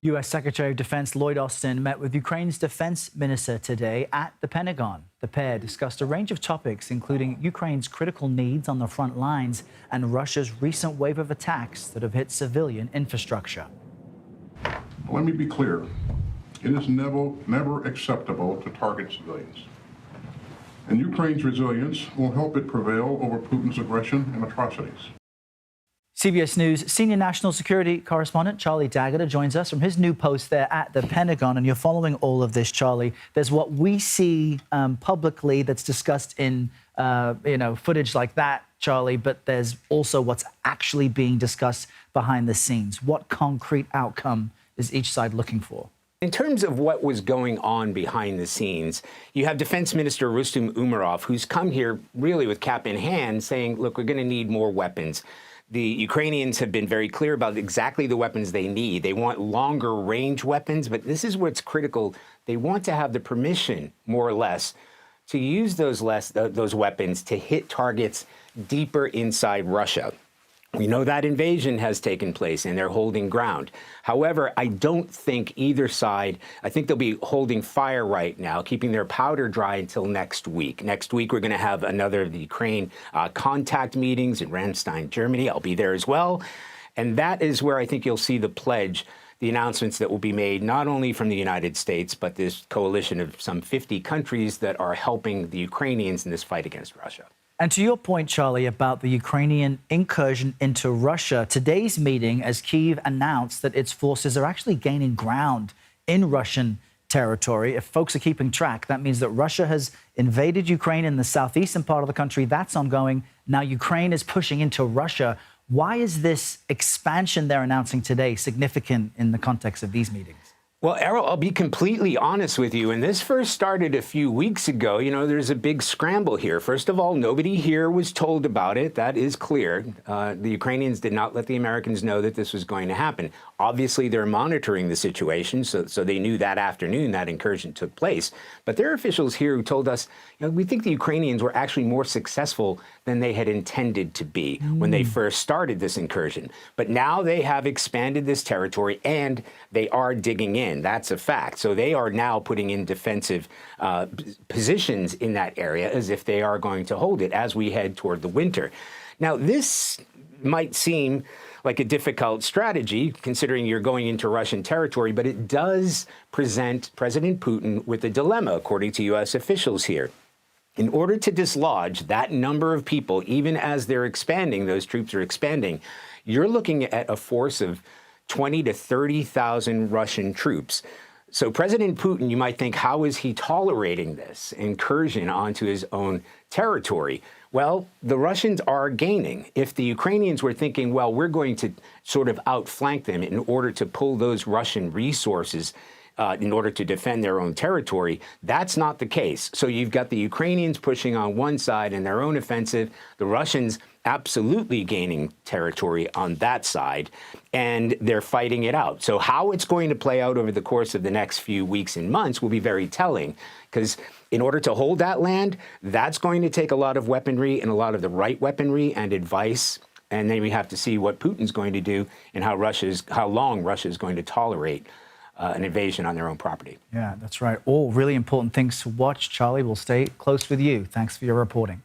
U.S. Secretary of Defense Lloyd Austin met with Ukraine's defense minister today at the Pentagon. The pair discussed a range of topics, including Ukraine's critical needs on the front lines and Russia's recent wave of attacks that have hit civilian infrastructure. Let me be clear. It is never acceptable to target civilians. And Ukraine's resilience will help it prevail over Putin's aggression and atrocities. CBS News senior national security correspondent Charlie Daggett joins us from his new post there at the Pentagon. And you're following all of this, Charlie. There's what we see publicly that's discussed in, footage like that, Charlie, but there's also what's actually being discussed behind the scenes. What concrete outcome is each side looking for? In terms of what was going on behind the scenes, you have Defense Minister Rustem Umerov, who's come here really with cap in hand saying, look, we're going to need more weapons. The Ukrainians have been very clear about exactly the weapons they need. They want longer range weapons, but this is what's critical. They want to have the permission, more or less, to use those weapons to hit targets deeper inside Russia. We know that invasion has taken place and they're holding ground. However, I don't think either side, I think they'll be holding fire right now, keeping their powder dry until next week. Next week, we're going to have another of the Ukraine contact meetings in Ramstein, Germany. I'll be there as well. And that is where I think you'll see the pledge, the announcements that will be made, not only from the United States, but this coalition of some 50 countries that are helping the Ukrainians in this fight against Russia. And to your point, Charlie, about the Ukrainian incursion into Russia, today's meeting, as Kyiv announced that its forces are actually gaining ground in Russian territory. If folks are keeping track, that means that Russia has invaded Ukraine in the southeastern part of the country. That's ongoing. Now Ukraine is pushing into Russia. Why is this expansion they're announcing today significant in the context of these meetings? Well, Errol, I'll be completely honest with you. When this first started a few weeks ago, there's a big scramble here. First of all, nobody here was told about it. That is clear. The Ukrainians did not let the Americans know that this was going to happen. Obviously, they're monitoring the situation, so they knew that afternoon that incursion took place. But there are officials here who told us, we think the Ukrainians were actually more successful than they had intended to be when they first started this incursion. But now they have expanded this territory and they are digging in. That's a fact. So they are now putting in defensive positions in that area as if they are going to hold it as we head toward the winter. Now, this might seem like a difficult strategy, considering you're going into Russian territory, but it does present President Putin with a dilemma, according to U.S. officials here. In order to dislodge that number of people, even as they're expanding, those troops are expanding, you're looking at a force of 20 to 30,000 Russian troops. So President Putin, you might think, how is he tolerating this incursion onto his own territory? Well, the Russians are gaining. If the Ukrainians were thinking, well, we're going to sort of outflank them in order to pull those Russian resources in order to defend their own territory, that's not the case. So you've got the Ukrainians pushing on one side in their own offensive, the Russians absolutely gaining territory on that side, and they're fighting it out. So how it's going to play out over the course of the next few weeks and months will be very telling, because in order to hold that land, that's going to take a lot of weaponry and a lot of the right weaponry and advice. And then we have to see what Putin's going to do and how long Russia is going to tolerate an invasion on their own property. Yeah, that's right. All really important things to watch. Charlie, we'll stay close with you. Thanks for your reporting.